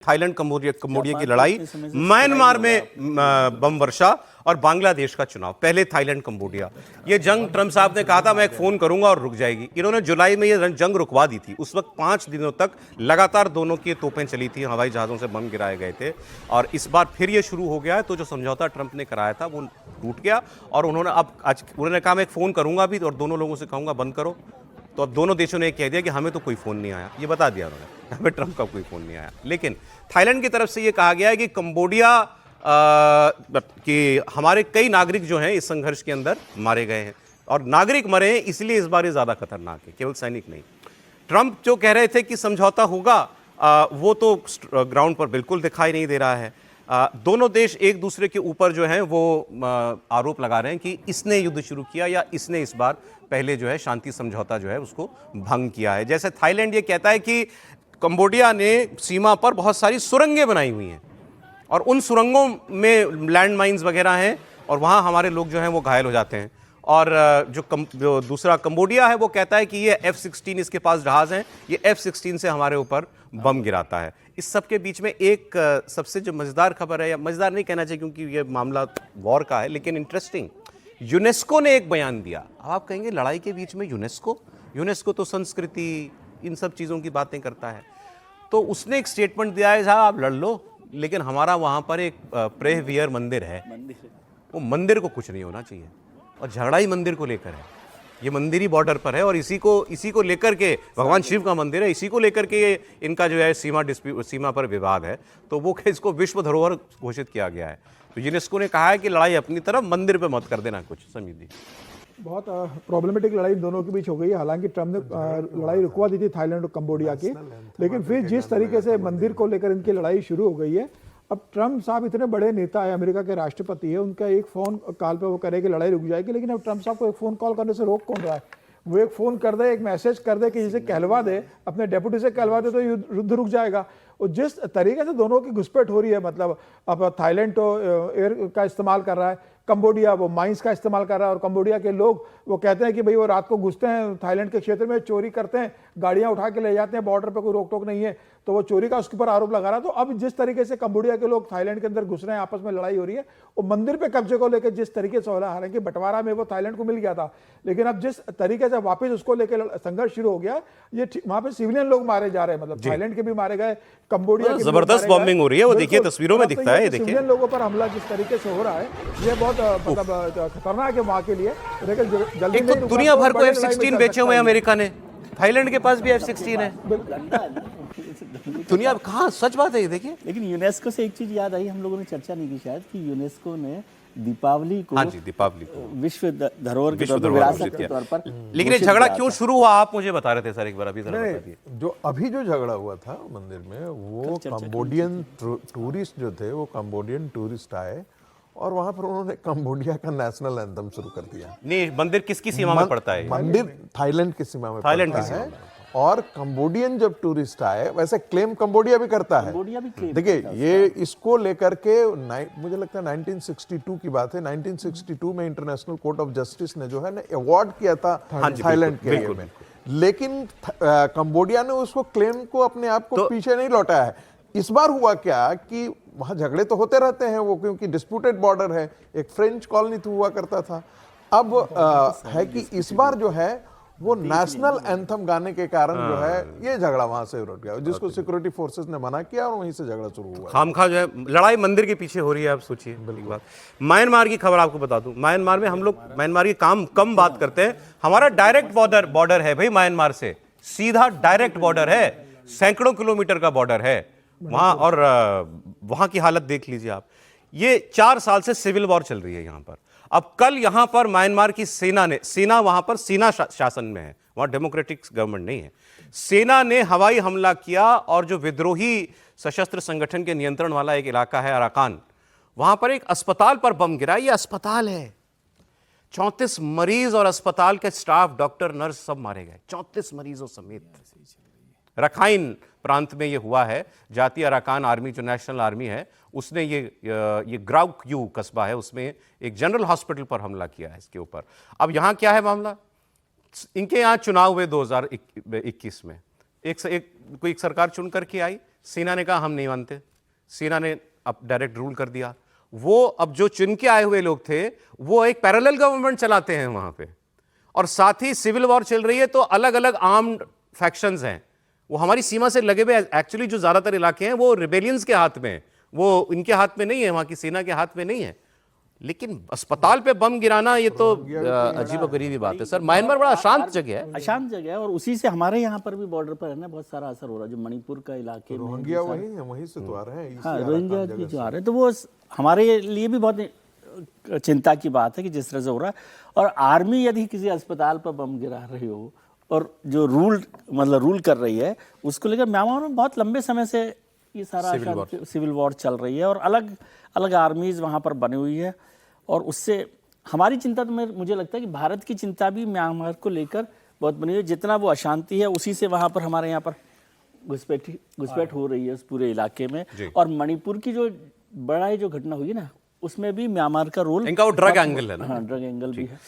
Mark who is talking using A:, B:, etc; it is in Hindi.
A: थाईलैंड कंबोडिया की लड़ाई, म्यांमार में बम वर्षा और बांग्लादेश का चुनाव। पहले थाईलैंड कंबोडिया, ये जंग ट्रंप साहब ने कहा था मैं एक फोन करूंगा और रुक जाएगी। इन्होंने जुलाई में ये जंग रुकवा दी थी। उस वक्त 5 दिनों तक लगातार दोनों की तोपें चली थी, हवाई जहाजों से बम गिराए गए थे, और इस बार फिर ये शुरू हो गया है। तो जो समझौता ट्रंप ने कराया था वो टूट गया, और उन्होंने अब आज उन्होंने कहा मैं एक फोन करूंगा भी और दोनों लोगों से कहूंगा बंद करो। तो अब दोनों देशों ने कह दिया कि हमें तो कोई फ़ोन नहीं आया, ये बता दिया उन्होंने, हमें ट्रंप का कोई फ़ोन नहीं आया। लेकिन थाईलैंड की तरफ से ये कहा गया है कि कंबोडिया कि हमारे कई नागरिक जो हैं इस संघर्ष के अंदर मारे गए हैं, और नागरिक मरे हैं इसलिए इस बार ये ज़्यादा खतरनाक है, केवल सैनिक नहीं। ट्रंप जो कह रहे थे कि समझौता होगा, वो तो ग्राउंड पर बिल्कुल दिखाई नहीं दे रहा है। दोनों देश एक दूसरे के ऊपर जो है वो आरोप लगा रहे हैं कि इसने युद्ध शुरू किया या इसने इस बार पहले जो है शांति समझौता जो है उसको भंग किया है। जैसे थाईलैंड ये कहता है कि कंबोडिया ने सीमा पर बहुत सारी सुरंगें बनाई हुई हैं और उन सुरंगों में लैंड माइन्स वगैरह हैं, और वहाँ हमारे लोग जो हैं वो घायल हो जाते हैं। और जो दूसरा कंबोडिया है वो कहता है कि ये F-16 इसके पास जहाज़ हैं, ये F-16 से हमारे ऊपर बम गिराता है। इस सब के बीच में एक सबसे जो मज़ेदार खबर है, या मज़ेदार नहीं कहना चाहिए क्योंकि ये मामला वॉर का है, लेकिन इंटरेस्टिंग, यूनेस्को ने एक बयान दिया। अब आप कहेंगे लड़ाई के बीच में यूनेस्को तो संस्कृति इन सब चीज़ों की बातें करता है। तो उसने एक स्टेटमेंट दिया है, साहब आप लड़ लो, लेकिन हमारा वहाँ पर एक प्रे वियर मंदिर है, वो मंदिर को कुछ नहीं होना चाहिए, और झगड़ा ही मंदिर को लेकर है। ये मंदिर ही बॉर्डर पर है, और इसी को लेकर के भगवान शिव का मंदिर है, इसी को लेकर के ये इनका जो है सीमा पर विवाद है। तो वो इसको विश्व धरोहर घोषित किया गया है। तो यूनेस्को ने कहा है कि लड़ाई अपनी तरफ, मंदिर पे मत कर देना कुछ। समिति
B: बहुत प्रॉब्लमेटिक लड़ाई दोनों के बीच हो गई है। हालांकि ट्रम्प ने लड़ाई रुकवा दी थी थाईलैंड और कंबोडिया की, लेकिन फिर जिस तरीके से मंदिर को लेकर इनकी लड़ाई शुरू हो गई है, अब ट्रम्प साहब इतने बड़े नेता है, अमेरिका के राष्ट्रपति है, उनका एक फ़ोन कॉल पे वो करे कि लड़ाई रुक जाएगी, लेकिन अब ट्रम्प साहब को एक फ़ोन कॉल करने से रोक कौन रहा है? वो एक फ़ोन कर दे, एक मैसेज कर दे कि जिसे कहलवा दे, अपने डेप्यूटी से कहलवा दे, तो युद्ध रुक जाएगा। और जिस तरीके से दोनों की घुसपैठ हो रही है, मतलब अब थाईलैंड तो एयर का इस्तेमाल कर रहा है, कंबोडिया वो माइंस का इस्तेमाल कर रहा है, और कंबोडिया के लोग वो कहते हैं कि भाई वो रात को घुसते हैं थाईलैंड के क्षेत्र में, चोरी करते हैं, गाड़ियां उठा के ले जाते हैं, बॉर्डर पे कोई रोक टोक नहीं है, तो वो चोरी का उसके ऊपर आरोप लगा रहा है। तो अब जिस तरीके से कंबोडिया के लोग थाईलैंड के अंदर घुस रहे हैं, आपस में लड़ाई हो रही है, वो मंदिर पे कब्जे को लेकर जिस तरीके से हो रहा है, हालांकि बंटवारा में वो थाईलैंड को मिल गया था, लेकिन अब जिस तरीके से वापस उसको लेकर संघर्ष शुरू हो गया, ये वहां पे सिविलियन लोग मारे जा रहे हैं, मतलब थाईलैंड के भी मारे गए, कंबोडिया के
A: जबरदस्त बॉम्बिंग हो रही है, वो देखिए तस्वीरों में दिखता है। देखिए
B: सिविलियन लोगों पर हमला जिस तरीके से हो रहा है, ये बहुत मतलब खतरनाक है वहां के लिए। जल्दी
A: एक तो दुनिया भर को F-16 बेचे हुए अमेरिका ने, थाईलैंड के पास भी F-16 है। दुनिया कहाँ, सच बात है ये, देखिए।
C: लेकिन यूनेस्को से एक चीज याद आई, हम लोगों ने चर्चा नहीं की शायद, कि यूनेस्को ने दीपावली को,
A: हाँ जी, दीपावली को
C: विश्व धरोहर के तौर पर, विरासत के तौर पर।
A: लेकिन ये झगड़ा क्यों शुरू हुआ, आप मुझे बता रहे थे सर, एक बार अभी जरा बता दिए।
D: जो अभी जो झगड़ा हुआ था मंदिर में, वो कंबोडियन टूरिस्ट जो थे, वो कंबोडियन टूरिस्ट आए और वहां पर उन्होंने कंबोडिया का नेशनल एंथम शुरू कर दिया।
A: नहीं, मंदिर किसकी सीमा में पड़ता है?
D: मंदिर थाईलैंड की सीमा में पड़ता है, और कंबोडियन जब टूरिस्ट आए, वैसे क्लेम कंबोडिया भी करता है। देखिए, ये इसको लेकर के मुझे लगता है 1962 की बात है, 1962 में इंटरनेशनल कोर्ट ऑफ जस्टिस ने जो है ना अवार्ड किया था थाईलैंड के लिए में, लेकिन कंबोडिया ने उसको क्लेम को अपने आप को पीछे नहीं लौटाया है। इस बार हुआ क्या कि वहां झगड़े तो होते रहते हैं, वो क्योंकि डिस्प्यूटेड बॉर्डर है, एक फ्रेंच कॉलोनी तो हुआ करता था। अब है कि इस बार जो है वो नेशनल एंथम गाने के कारण जो है ये झगड़ा वहां से उठ गया, जिसको सिक्योरिटी फोर्सेस ने मना किया और वहीं से झगड़ा शुरू हुआ।
A: खामखा जो है लड़ाई मंदिर के पीछे हो रही है। आप सोचिए। बात म्यांमार की खबर आपको बता दूं, म्यांमार में हम लोग म्यांमार की कम बात करते हैं, हमारा डायरेक्ट बॉर्डर है भाई म्यांमार से, सीधा डायरेक्ट बॉर्डर है, सैकड़ों किलोमीटर का बॉर्डर है वहां, और वहां की हालत देख लीजिए आप। ये 4 साल से सिविल वॉर चल रही है यहां पर। अब कल यहां पर म्यांमार की सेना वहां पर सेना शासन में है, वहां डेमोक्रेटिक गवर्नमेंट नहीं है। सेना ने हवाई हमला किया, और जो विद्रोही सशस्त्र संगठन के नियंत्रण वाला एक इलाका है अराकान, वहां पर एक अस्पताल पर बम गिरा। ये अस्पताल है, 34 मरीज और अस्पताल के स्टाफ, डॉक्टर, नर्स सब मारे गए, 34 मरीजों समेत। रखाइन प्रांत में ये हुआ है। जातीय अराकान आर्मी, जो नेशनल आर्मी है, उसने ये ग्राउक यू कस्बा है, उसमें एक जनरल हॉस्पिटल पर हमला किया है इसके ऊपर। अब यहां क्या है मामला, इनके यहां चुनाव हुए 2021 में, एक सरकार चुन करके आई, सेना ने कहा हम नहीं मानते, सेना ने अब डायरेक्ट रूल कर दिया। वो अब जो चुन के आए हुए लोग थे वो एक पैरेलल गवर्नमेंट चलाते हैं वहां पे, और साथ ही सिविल वॉर चल रही है, तो अलग अलग आर्म्ड फैक्शंस हैं। वो हमारी सीमा से लगे हुए एक्चुअली जो ज्यादातर इलाके हैं वो रिबेलियंस के हाथ में हैं, वो इनके हाथ में नहीं है, वहां की सेना के हाथ में नहीं है। लेकिन अस्पताल पे बम गिराना ये तो अजीबोगरीबी बात है सर। म्यांमार बड़ा अशांत जगह है,
C: अशांत जगह है, और उसी से हमारे यहाँ पर भी बॉर्डर पर है ना बहुत सारा असर हो रहा है। जो मणिपुर का इलाके में
D: रोहिंग्या वही है, वहीं से तो आ रहे हैं,
C: हाँ रोहिंग्या भी जो आ रहे हैं, तो वो हमारे लिए भी बहुत चिंता की बात है कि जिस तरह से हो रहा है। और आर्मी यदि किसी अस्पताल पर बम गिरा रही हो और जो रूल कर रही है, उसको लेकर म्यांमार में बहुत लंबे समय से ये सारा सिविल वॉर चल रही है, और अलग अलग आर्मीज वहाँ पर बनी हुई है। और उससे हमारी चिंता तो मुझे लगता है कि भारत की चिंता भी म्यांमार को लेकर बहुत बनी हुई है। जितना वो अशांति है उसी से वहाँ पर हमारे यहाँ पर घुसपैठ हो रही है उस पूरे इलाके में। और मणिपुर की जो बड़ा जो घटना हुई है ना, उसमें भी म्यांमार का रोल,
A: इनका वो ड्रग एंगल है ना।
C: हाँ, ड्रग एंगल भी है।